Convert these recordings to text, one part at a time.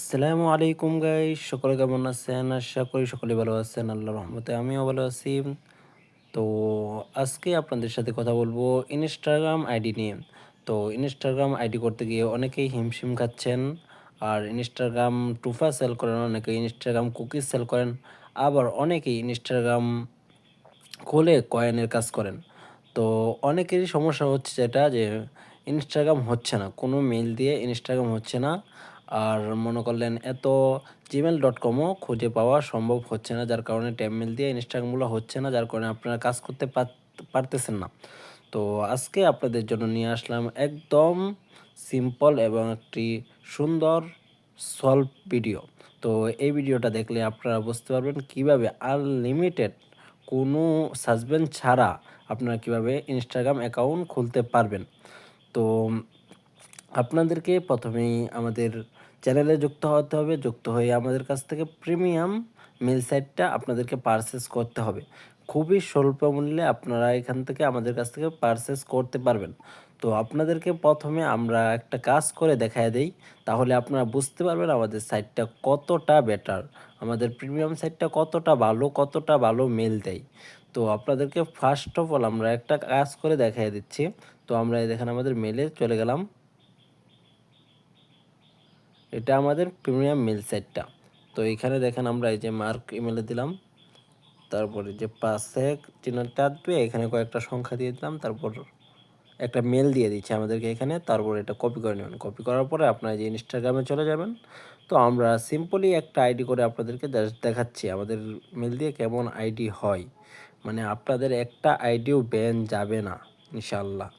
আসসালামু আলাইকুম গাইস, সকলে কেমন আছেন? আশা করি সকলে ভালো আছেন, আল্লাহর রহমতে আমিও ভালো আছি। তো আজকে আপনাদের সাথে কথা বলবো ইনস্টাগ্রাম আইডি নিয়ে। তো ইনস্টাগ্রাম আইডি করতে গিয়ে অনেকেই হিমশিম খাচ্ছেন। আর ইনস্টাগ্রাম টুফা সেল করেন, অনেকে ইনস্টাগ্রাম কুকিজ সেল করেন, আবার অনেকেই ইনস্টাগ্রাম খুলে কয়েনের কাজ করেন। তো অনেকেরই সমস্যা হচ্ছে যেটা যে ইনস্টাগ্রাম হচ্ছে না, কোনো মেইল দিয়ে ইনস্টাগ্রাম হচ্ছে না। আর মনে করলেন এত gmail.com-ও খুঁজে পাওয়া সম্ভব হচ্ছে না, যার কারণে ট্যাব মেল দিয়ে ইনস্টাগ্রামগুলো হচ্ছে না, যার কারণে আপনারা কাজ করতে পারতেছেন না। তো আজকে আপনাদের জন্য নিয়ে আসলাম একদম সিম্পল এবং একটি সুন্দর সলভ ভিডিও। তো এই ভিডিওটা দেখলে আপনারা বুঝতে পারবেন কিভাবে আনলিমিটেড কোনো সাসপেন্স ছাড়া আপনারা কিভাবে ইনস্টাগ্রাম অ্যাকাউন্ট খুলতে পারবেন। তো আপনাদেরকে প্রথমেই আমাদের চ্যানেলে যুক্ত হতে হবে। যুক্ত হয়ে আমাদের কাছ থেকে প্রিমিয়াম মেল সাইটটা আপনাদেরকে পারচেস করতে হবে। খুবই স্বল্প মূল্যে আপনারা এখান থেকে আমাদের কাছ থেকে পারচেস করতে পারবেন। তো আপনাদেরকে প্রথমে আমরা একটা কাজ করে দেখায় দেই, তাহলে আপনারা বুঝতে পারবেন আমাদের সাইটটা কতটা বেটার, আমাদের প্রিমিয়াম সাইটটা কতটা ভালো মেল দেয়। তো আপনাদেরকে ফার্স্ট অফ অল আমরা একটা কাজ করে দেখায় দিচ্ছি। তো আমরা এই দেখেন আমাদের মেলে চলে গেলাম। এটা আমাদের প্রিমিয়াম মেল সেটটা। তো এখানে দেখেন আমরা এই যে মার্ক ইমেলে দিলাম, তারপরে যে পাশে চিহ্নটা দিয়ে এখানে কয়েকটা সংখ্যা দিয়ে দিলাম, তারপর একটা মেল দিয়ে দিচ্ছে আমাদেরকে এখানে, তারপর এটা কপি করে নেবেন। কপি করার পরে আপনারা যে ইনস্টাগ্রামে চলে যাবেন। তো আমরা সিম্পলি একটা আইডি করে আপনাদেরকে জাস্ট দেখাচ্ছি আমাদের মেল দিয়ে কেমন আইডি হয়, মানে আপনাদের একটা আইডিও ব্যান যাবে না ইনশাল্লাহ।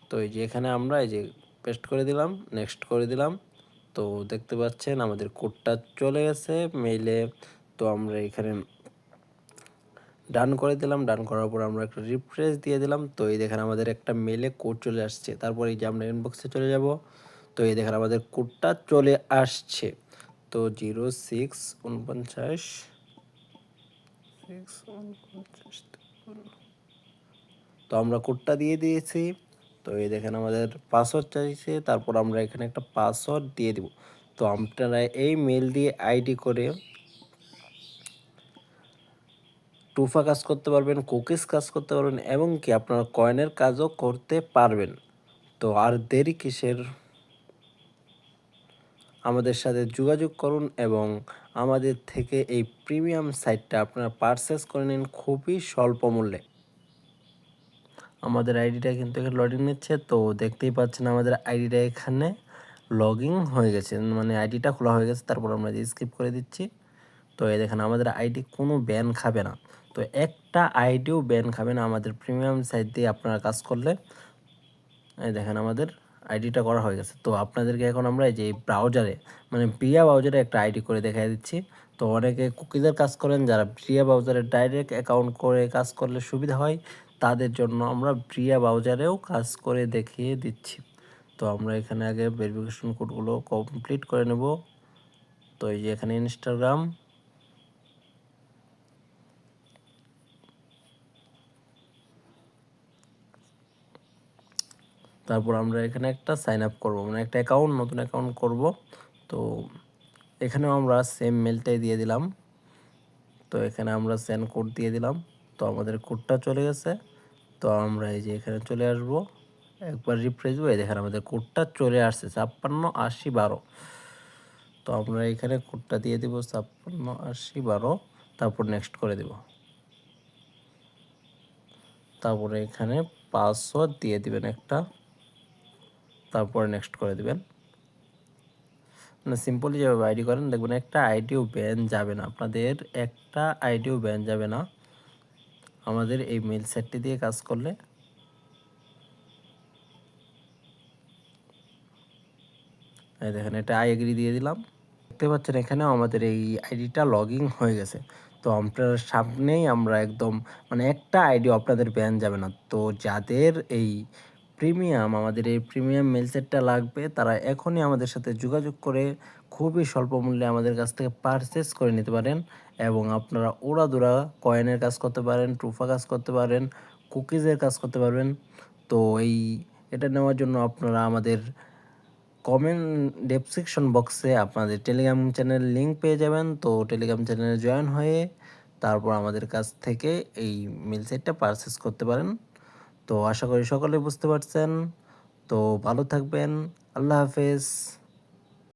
তো এই যে এখানে আমরা এই যে পেস্ট করে দিলাম, নেক্সট করে দিলাম। তো দেখতে পাচ্ছেন আমাদের কোডটা চলে গেছে মেইলে। তো আমরা এখানে ডান করে দিলাম, ডান করার পর আমরা একটা রিফ্রেশ দিয়ে দিলাম। তো এই দেখেন আমাদের একটা মেলে কোড চলে আসছে। তারপর এই যে আমরা ইনবক্সে চলে যাব। তো এই দেখেন আমাদের কোডটা চলে আসছে। তো 0649 তো আমরা কোডটা দিয়ে দিয়েছি। তো এই দেখেন আমাদের পাসওয়ার্ড চাইছে, তারপর আমরা এখানে একটা পাসওয়ার্ড দিয়ে দিব। তো আপনারা এই মেল দিয়ে আইডি করে টুফা কাজ করতে পারবেন, কুকিজ কাজ করতে পারবেন, এবং কি আপনারা কয়েনের কাজও করতে পারবেন। তো আর দেরি কিসের, আমাদের সাথে যোগাযোগ করুন এবং আমাদের থেকে এই প্রিমিয়াম সাইটটা আপনারা পারচেস করে নিন খুবই স্বল্প মূল্যে। আমাদের আইডিটা কিন্তু এখানে লগ ইন নিচ্ছে। তো দেখতেই পাচ্ছেন আমাদের আইডিটা এখানে লগ ইন হয়ে গেছে, মানে আইডিটা খোলা হয়ে গেছে। তারপর আমরা যে স্কিপ করে দিচ্ছি। তো এই দেখেন আমাদের আইডি কোনো ব্যান খাবে না। তো একটা আইডিও ব্যান খাবে না আমাদের প্রিমিয়াম সাইট দিয়ে আপনারা কাজ করলে। এই দেখেন আমাদের আইডিটা করা হয়ে গেছে। তো আপনাদেরকে এখন আমরা এই যে এই ব্রাউজারে, মানে ব্রিয়া ব্রাউজারে একটা আইডি করে দেখাই দিচ্ছি। তো অনেকে কুকিজের কাজ করেন, যারা ব্রিয়া ব্রাউজারে ডাইরেক্ট অ্যাকাউন্ট করে কাজ করলে সুবিধা হয়, তাদের জন্য আমরা ব্রিয়া ব্রাউজারেও কাজ করে দেখিয়ে দিচ্ছি। তো আমরা এখানে আগে ভেরিফিকেশন কোডগুলো কমপ্লিট করে নেব। তো এই যে এখানে ইনস্টাগ্রাম, তারপর আমরা এখানে একটা সাইন আপ করবো, মানে একটা অ্যাকাউন্ট, নতুন অ্যাকাউন্ট করব। তো এখানেও আমরা সেম মেলটাই দিয়ে দিলাম। তো এখানে আমরা সেন্ড কোড দিয়ে দিলাম। তো আমাদের কোডটা চলে গেছে। তো আমরা এই যে এখানে চলে আসব, একবার রিফ্রেশ দিব, এই দেখেন আমাদের কোডটা চলে আসছে 568012। তো আমরা এখানে কোডটা দিয়ে দিব 568012, তারপর নেক্সট করে দেব। তারপরে এখানে পাসওয়ার্ড দিয়ে দিবেন একটা, তারপরে নেক্সট করে দিবেন। মানে সিম্পলি যেভাবে আইডি করেন দেখবেন একটা আইডিও ব্যান যাবে না, আপনাদের একটা আইডিও ব্যান যাবে না আমাদের এই মেল সেটটি দিয়ে কাজ করলে। এই দেখেন এটা আই এগ্রি দিয়ে দিলাম। দেখতে পাচ্ছেন এখানেও আমাদের এই আইডিটা লগ ইন হয়ে গেছে। তো আপনার সামনেই আমরা একদম, মানে একটা আইডিও আপনাদের ব্যান যাবে না। তো যাদের এই আমাদের এই প্রিমিয়াম মেল সেটটা লাগবে, তারা এখনই আমাদের সাথে যোগাযোগ করে খুবই স্বল্প মূল্যে আমাদের কাছ থেকে পারচেস করে নিতে পারেন। এবং আপনারা উড়াধুরা কয়েনের কাজ করতে পারেন, ট্রুফা কাজ করতে পারেন, কুকিজের কাজ করতে পারবেন। তো এটা নেওয়ার জন্য আপনারা আমাদের কমেন্ট ডেসক্রিপশন বক্সে আপনাদের টেলিগ্রাম চ্যানেল লিঙ্ক পেয়ে যাবেন। তো টেলিগ্রাম চ্যানেলে জয়েন হয়ে তারপর আমাদের কাছ থেকে এই মিল সেটটা পারচেজ করতে পারেন। তো আশা করি সকলেই বুঝতে পারছেন। তো ভালো থাকবেন। আল্লাহ হাফেজ।